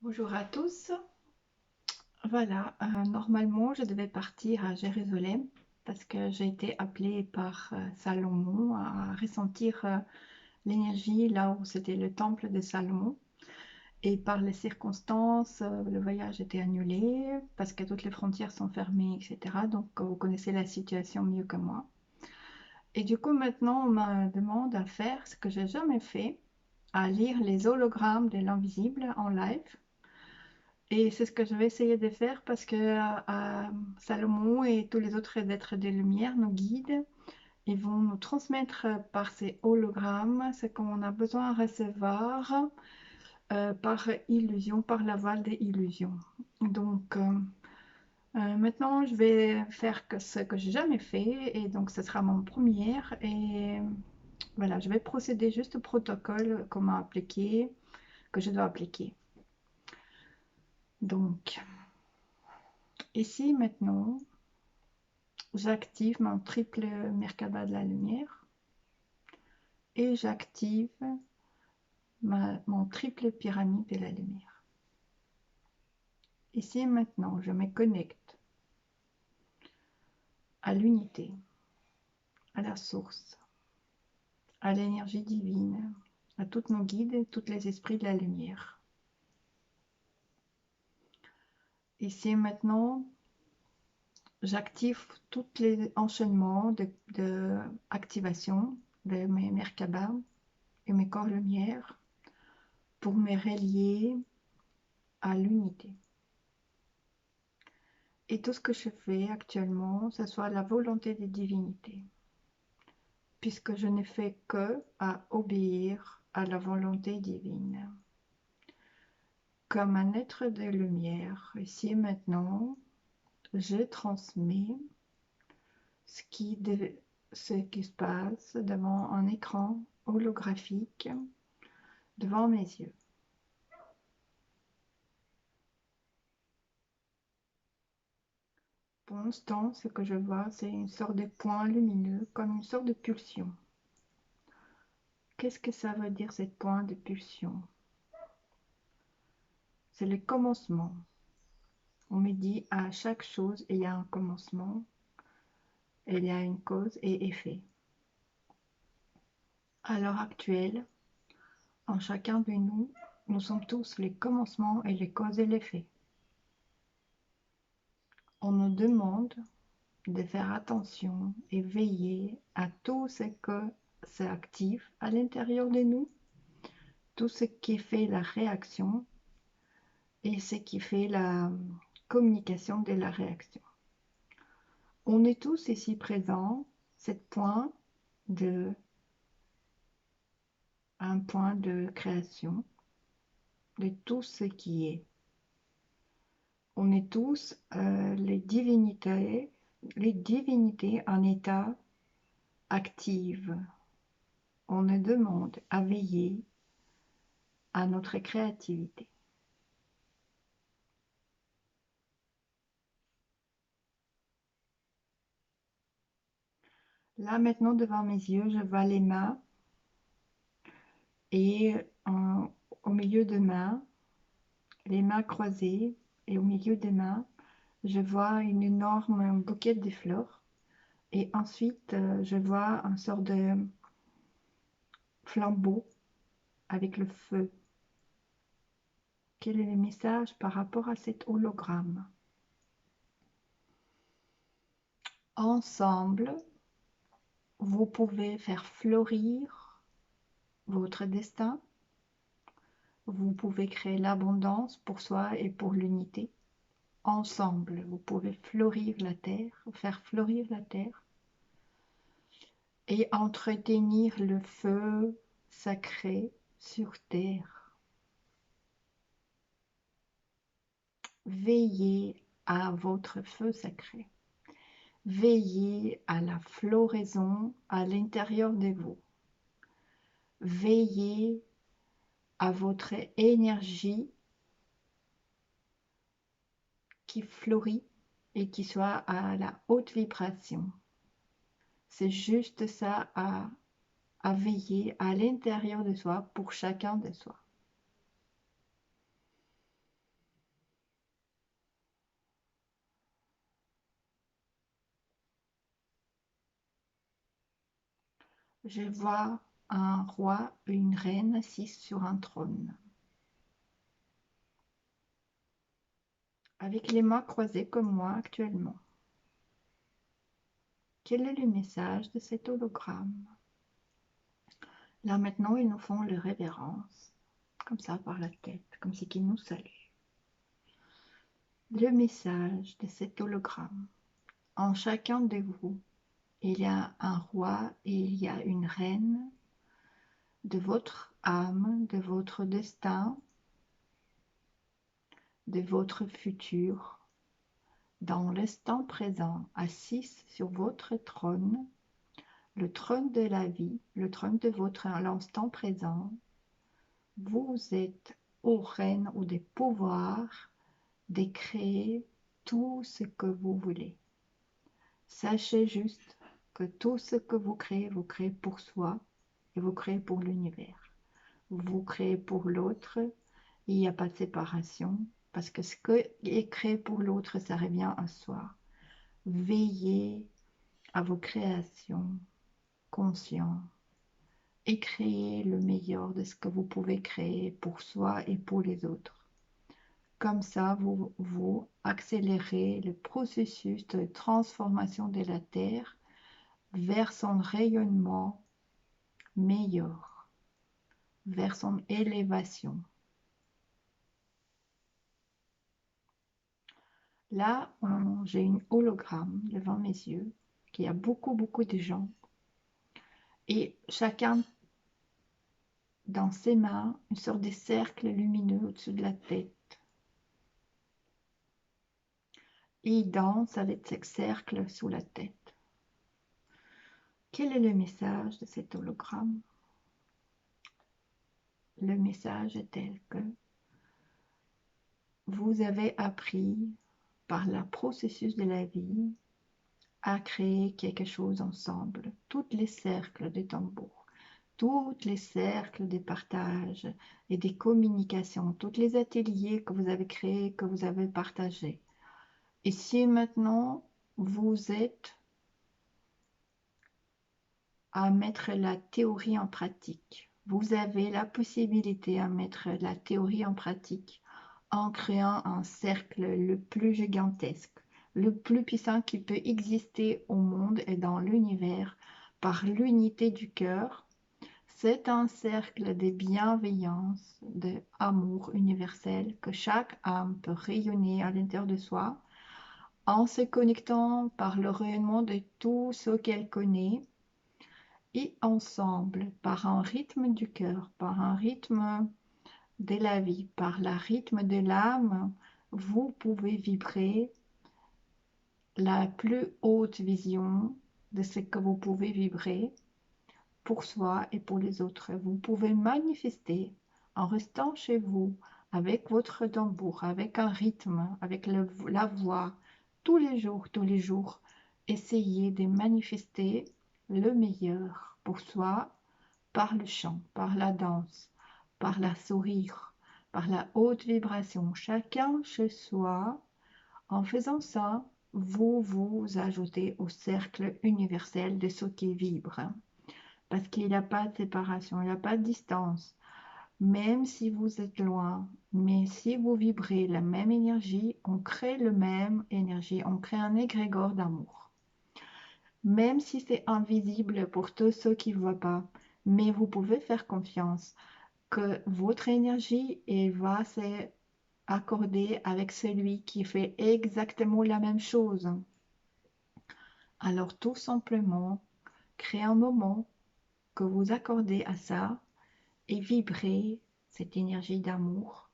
Bonjour à tous. Voilà, normalement je devais partir à Jérusalem parce que j'ai été appelée par Salomon à ressentir l'énergie là où c'était le temple de Salomon. Et par les circonstances, le voyage était annulé parce que toutes les frontières sont fermées, etc. Donc vous connaissez la situation mieux que moi. Et du coup maintenant on me demande à faire ce que j'ai jamais fait, à lire les hologrammes de l'invisible en live. Et c'est ce que je vais essayer de faire parce que Salomon et tous les autres êtres des Lumières nous guident. Ils vont nous transmettre par ces hologrammes ce qu'on a besoin de recevoir par illusion, par la voile des illusions. Donc maintenant, je vais faire ce que j'ai jamais fait et donc ce sera mon première. Et voilà, je vais procéder juste au protocole qu'on m'a appliqué, que je dois appliquer. Donc, ici maintenant. J'active mon triple Merkaba de la lumière et j'active mon triple pyramide de la lumière. Ici et maintenant, je me connecte à l'unité, à la source, à l'énergie divine, à tous nos guides et tous les esprits de la lumière. Ici et maintenant, j'active tous les enchaînements d'activation de mes Merkabas et mes corps lumière pour me relier à l'unité. Et tout ce que je fais actuellement, ce soit la volonté des divinités, puisque je ne fais que à obéir à la volonté divine. Comme un être de lumière, ici et maintenant, je transmets ce qui se passe devant un écran holographique devant mes yeux. Pour l'instant, ce que je vois, c'est une sorte de point lumineux, comme une sorte de pulsion. Qu'est-ce que ça veut dire, cette point de pulsion? C'est le commencement. On me dit à chaque chose, il y a un commencement, il y a une cause et effet. À l'heure actuelle, en chacun de nous, nous sommes tous les commencements et les causes et l'effet. On nous demande de faire attention et veiller à tout ce que s'active à l'intérieur de nous, tout ce qui fait la réaction et ce qui fait la communication de la réaction. On est tous ici présents, de, un point de création de tout ce qui est. On est tous les divinités en état active. On nous demande à veiller à notre créativité. Là maintenant devant mes yeux, je vois les mains et au milieu de mains, les mains croisées et au milieu des mains, je vois un énorme bouquet de fleurs et ensuite je vois un sort de flambeau avec le feu. Quel est le message par rapport à cet hologramme? Ensemble, vous pouvez faire fleurir votre destin. Vous pouvez créer l'abondance pour soi et pour l'unité. Ensemble, vous pouvez fleurir la terre, faire fleurir la terre et entretenir le feu sacré sur terre. Veillez à votre feu sacré. Veillez à la floraison à l'intérieur de vous. Veillez à votre énergie qui fleurit et qui soit à la haute vibration. C'est juste ça à veiller à l'intérieur de soi pour chacun de soi. Je vois un roi et une reine assis sur un trône, avec les mains croisées comme moi actuellement. Quel est le message de cet hologramme? Là maintenant, ils nous font le révérence, comme ça par la tête, comme si qu'ils nous saluent. Le message de cet hologramme. En chacun de vous, il y a un roi et il y a une reine de votre âme, de votre destin, de votre futur, dans l'instant présent, assis sur votre trône, le trône de la vie, le trône de votre l'instant présent. Vous êtes aux rênes ou des pouvoirs de créer tout ce que vous voulez. Sachez juste que tout ce que vous créez pour soi et vous créez pour l'univers. Vous créez pour l'autre, il n'y a pas de séparation, parce que ce qui est créé pour l'autre, ça revient à soi. Veillez à vos créations conscientes et créez le meilleur de ce que vous pouvez créer pour soi et pour les autres. Comme ça, vous accélérez le processus de transformation de la Terre vers son rayonnement meilleur, vers son élévation. Là, j'ai une hologramme devant mes yeux, qui a beaucoup de gens, et chacun dans ses mains, une sorte de cercle lumineux au-dessus de la tête. Et il danse avec ce cercle sous la tête. Quel est le message de cet hologramme? Le message est tel que vous avez appris par le processus de la vie à créer quelque chose ensemble. Tous les cercles de tambour, tous les cercles de partage et des communications, tous les ateliers que vous avez créés, que vous avez partagés. Et si maintenant vous êtes à mettre la théorie en pratique, vous avez la possibilité à mettre la théorie en pratique en créant un cercle le plus gigantesque, le plus puissant qui peut exister au monde et dans l'univers par l'unité du cœur. C'est un cercle de bienveillance, d'amour universel que chaque âme peut rayonner à l'intérieur de soi en se connectant par le rayonnement de tout ce qu'elle connaît et ensemble, par un rythme du cœur, par un rythme de la vie, par le rythme de l'âme, vous pouvez vibrer la plus haute vision de ce que vous pouvez vibrer pour soi et pour les autres. Vous pouvez manifester en restant chez vous avec votre tambour, avec un rythme, avec la voix, tous les jours, essayez de manifester le meilleur pour soi par le chant, par la danse, par la sourire, par la haute vibration, chacun chez soi. En faisant ça, vous vous ajoutez au cercle universel de ceux qui vibrent. Parce qu'il n'y a pas de séparation, il n'y a pas de distance. Même si vous êtes loin, mais si vous vibrez la même énergie, on crée la même énergie, on crée un égrégore d'amour. Même si c'est invisible pour tous ceux qui ne voient pas, mais vous pouvez faire confiance que votre énergie elle va s'accorder avec celui qui fait exactement la même chose. Alors tout simplement, créez un moment que vous accordez à ça et vibrez cette énergie d'amour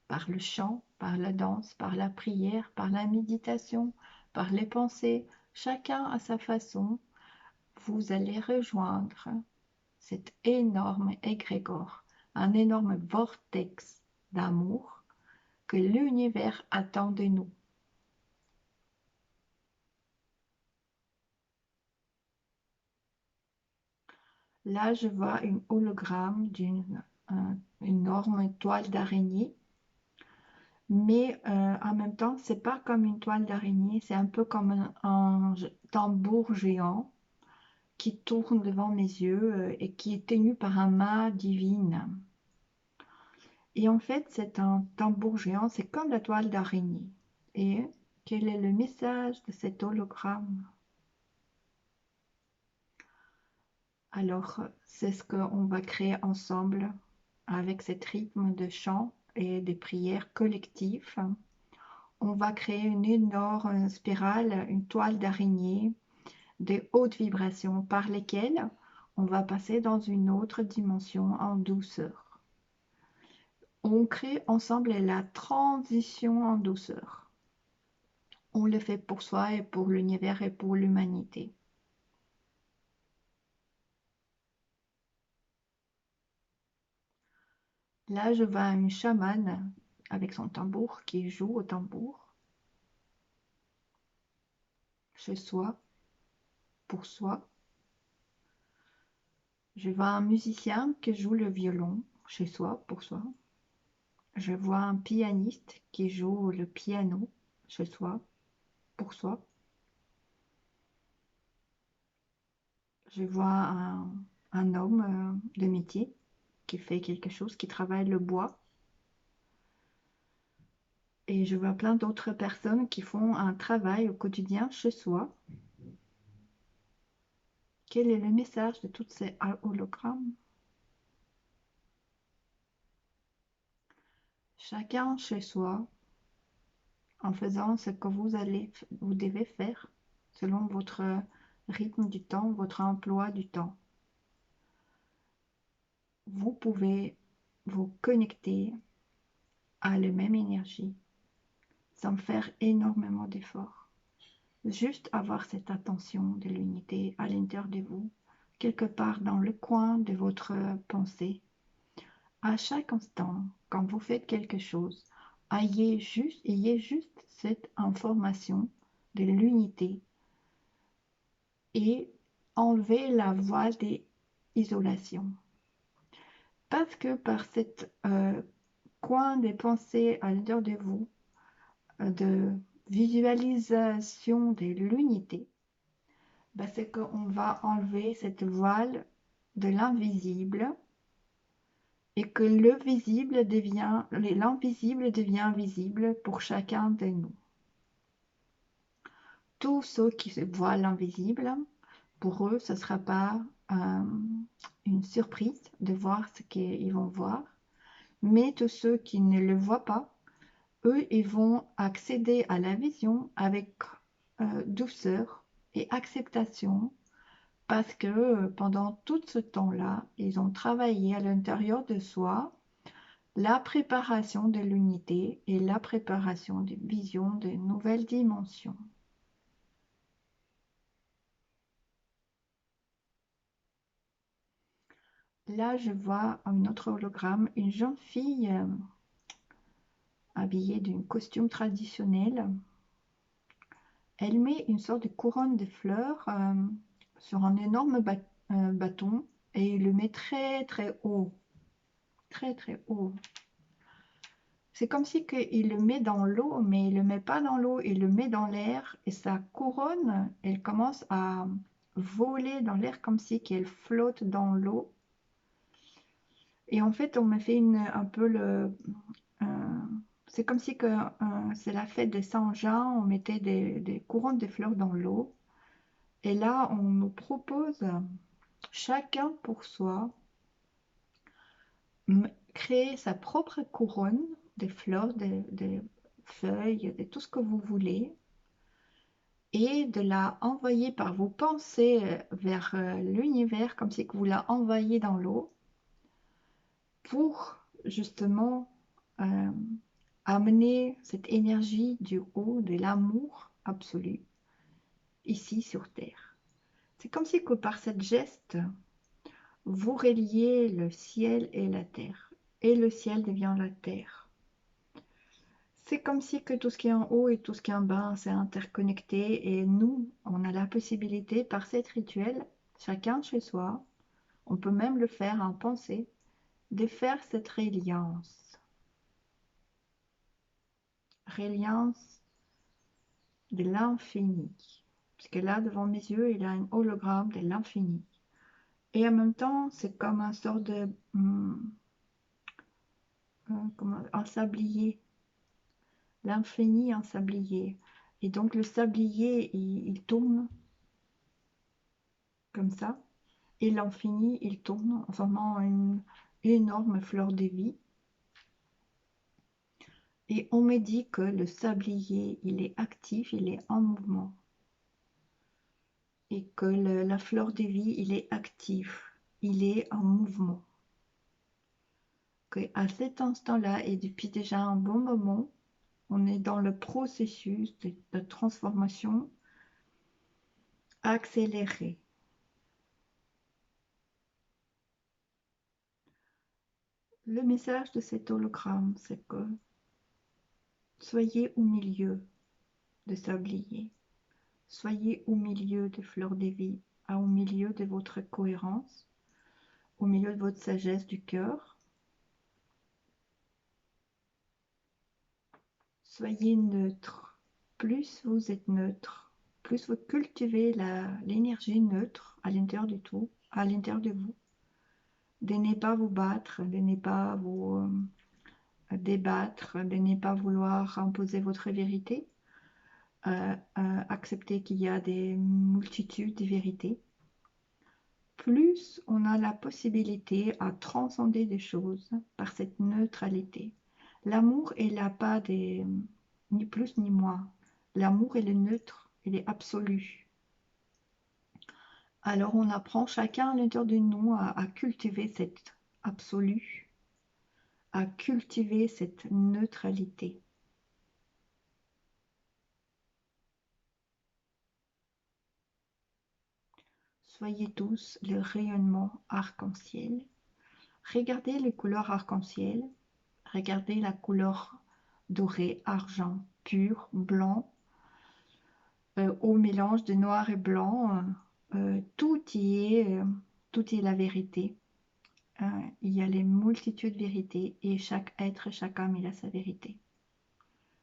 par le chant, par la danse, par la prière, par la méditation, par les pensées, chacun à sa façon. Vous allez rejoindre cet énorme égrégore, un énorme vortex d'amour que l'univers attend de nous. Là, je vois une hologramme d'une énorme toile d'araignée, mais en même temps, c'est pas comme une toile d'araignée, c'est un peu comme un tambour géant qui tourne devant mes yeux et qui est tenu par un mât divine. Et en fait, c'est un tambour géant, c'est comme la toile d'araignée. Et quel est le message de cet hologramme? Alors, c'est ce qu'on va créer ensemble avec cet rythme de chant et des prières collectives. On va créer une énorme spirale, une toile d'araignée, des hautes vibrations par lesquelles on va passer dans une autre dimension en douceur. On crée ensemble la transition en douceur. On le fait pour soi et pour l'univers et pour l'humanité. Là, je vois une chamane avec son tambour qui joue au tambour chez soi, pour soi. Je vois un musicien qui joue le violon chez soi, pour soi. Je vois un pianiste qui joue le piano chez soi, pour soi. Je vois un homme de métier qui fait quelque chose, qui travaille le bois. Et je vois plein d'autres personnes qui font un travail au quotidien chez soi. Quel est le message de tous ces hologrammes? Chacun chez soi, en faisant ce que vous devez faire selon votre rythme du temps, votre emploi du temps. Vous pouvez vous connecter à la même énergie sans faire énormément d'efforts. Juste avoir cette attention de l'unité à l'intérieur de vous, quelque part dans le coin de votre pensée. À chaque instant, quand vous faites quelque chose, ayez juste cette information de l'unité et enlevez la voie des isolations. Parce que par cette coin des pensées à l'intérieur de vous, de visualisation de l'unité, ben c'est qu'on va enlever cette voile de l'invisible et que l'invisible devient visible pour chacun de nous. Tous ceux qui voient l'invisible, pour eux, ce ne sera pas une surprise de voir ce qu'ils vont voir, mais tous ceux qui ne le voient pas, eux, ils vont accéder à la vision avec douceur et acceptation parce que pendant tout ce temps-là, ils ont travaillé à l'intérieur de soi la préparation de l'unité et la préparation de vision de nouvelles dimensions. Là, je vois un autre hologramme, une jeune fille habillée d'un costume traditionnel. Elle met une sorte de couronne de fleurs sur un énorme bâton et il le met très très haut. Très très haut. C'est comme si il le met dans l'eau, mais il ne le met pas dans l'eau, il le met dans l'air et sa couronne, elle commence à voler dans l'air comme si qu'elle flotte dans l'eau. Et en fait, on me fait un peu euh, c'est comme si que c'est la fête de Saint-Jean, on mettait des couronnes de fleurs dans l'eau. Et là, on nous propose, chacun pour soi, créer sa propre couronne de fleurs, de feuilles, de tout ce que vous voulez, et de la envoyer par vos pensées vers l'univers, comme si que vous la envoyez dans l'eau, pour justement euh, amener cette énergie du haut, de l'amour absolu, ici sur Terre. C'est comme si que par cette geste, vous reliez le ciel et la terre, et le ciel devient la terre. C'est comme si que tout ce qui est en haut et tout ce qui est en bas, c'est interconnecté, et nous, on a la possibilité, par cet rituel, chacun chez soi, on peut même le faire en pensée, de faire cette reliance. Reliance de l'infini. Parce que là, devant mes yeux, il y a un hologramme de l'infini. Et en même temps, c'est comme un sort de... comment, un sablier. L'infini en sablier. Et donc le sablier, il tourne comme ça. Et l'infini, il tourne en formant une énorme fleur de vie. Et on me dit que le sablier, il est actif, il est en mouvement. Et que la fleur de vie, il est actif, il est en mouvement. Qu'à cet instant-là, et depuis déjà un bon moment, on est dans le processus de transformation accéléré. Le message de cet hologramme, c'est que soyez au milieu de sablier, soyez au milieu de fleurs de vie, au milieu de votre cohérence, au milieu de votre sagesse du cœur. Soyez neutre. Plus vous êtes neutre, plus vous cultivez l'énergie neutre à l'intérieur du tout, à l'intérieur de vous. De ne pas vous battre, de ne pas vous débattre, de ne pas vouloir imposer votre vérité. Accepter qu'il y a des multitudes de vérités. Plus on a la possibilité à transcender des choses par cette neutralité. L'amour, il n'a pas ni plus ni moins. L'amour, il est neutre, il est absolu. Alors on apprend chacun à l'intérieur de nous à cultiver cet absolu, à cultiver cette neutralité. Soyez tous le rayonnement arc-en-ciel. Regardez les couleurs arc-en-ciel. Regardez la couleur dorée, argent, pur, blanc, au mélange de noir et blanc. Tout tout y est la vérité. Il y a les multitudes de vérités et chaque être, chaque âme, il a sa vérité.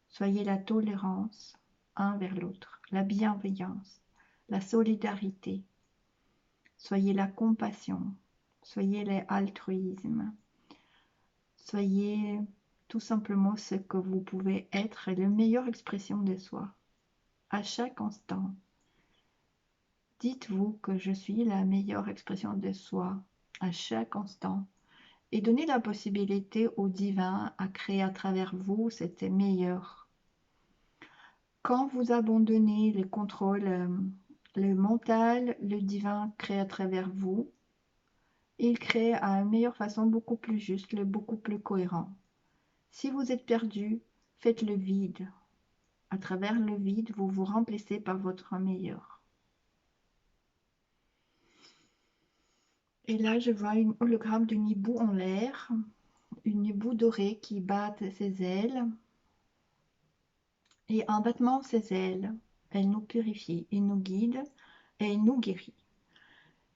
Soyez la tolérance un vers l'autre, la bienveillance, la solidarité. Soyez la compassion, soyez l'altruisme. Soyez tout simplement ce que vous pouvez être et la meilleure expression de soi. À chaque instant, dites-vous que je suis la meilleure expression de soi à chaque instant et donnez la possibilité au divin à créer à travers vous cette meilleure. Quand vous abandonnez le contrôle, le mental, le divin crée à travers vous. Il crée à une meilleure façon, beaucoup plus juste, beaucoup plus cohérent. Si vous êtes perdu, faites le vide. À travers le vide, vous vous remplissez par votre meilleur. Et là, je vois une hologramme d'une hibou en l'air, une hibou dorée qui bat ses ailes. Et en battement ses ailes, elle nous purifie, elle nous guide et elle nous guérit.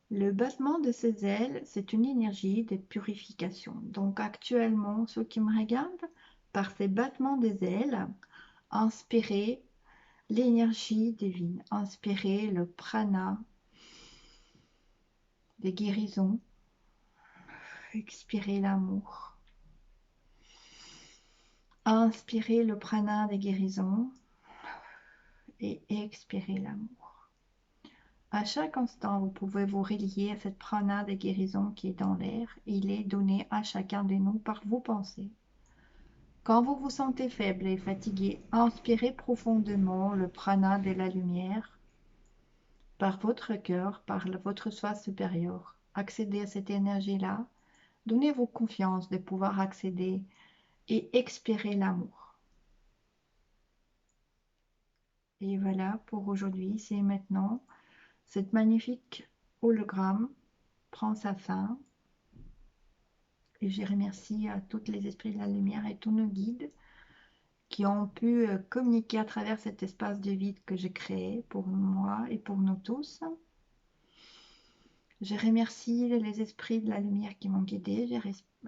Le battement de ses ailes, c'est une énergie de purification. Donc actuellement, ceux qui me regardent, par ces battements des ailes, inspirez l'énergie divine, inspirez le prana des guérisons, expirez l'amour, inspirez le prana des guérisons et expirez l'amour. À chaque instant, vous pouvez vous relier à cette prana des guérisons qui est dans l'air. Il est donné à chacun de nous par vos pensées. Quand vous vous sentez faible et fatigué, inspirez profondément le prana de la lumière par votre cœur, par votre soi supérieur. Accédez à cette énergie-là. Donnez-vous confiance de pouvoir accéder et expirer l'amour. Et voilà pour aujourd'hui, c'est maintenant. Cette magnifique hologramme prend sa fin. Et je remercie à tous les esprits de la lumière et tous nos guides qui ont pu communiquer à travers cet espace de vide que j'ai créé pour moi et pour nous tous. Je remercie les esprits de la lumière qui m'ont guidé. Je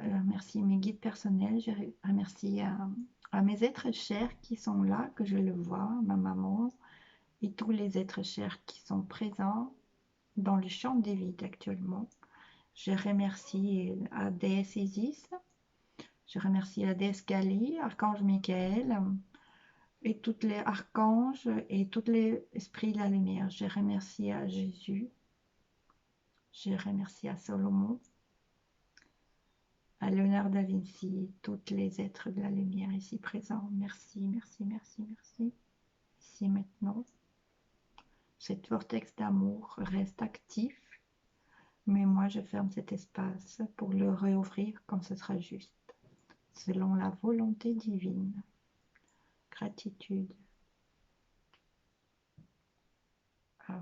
remercie mes guides personnels. Je remercie à mes êtres chers qui sont là, que je le vois, ma maman et tous les êtres chers qui sont présents dans le champ des vides actuellement. Je remercie la déesse Isis, je remercie la déesse Kali, archange Michael, et tous les archanges et tous les esprits de la lumière. Je remercie à Jésus, je remercie à Salomon, à Léonard da Vinci, tous les êtres de la lumière ici présents. Merci, merci, merci, merci. Ici maintenant, cette vortex d'amour reste actif, mais moi je ferme cet espace pour le réouvrir quand ce sera juste, selon la volonté divine. Gratitude. Au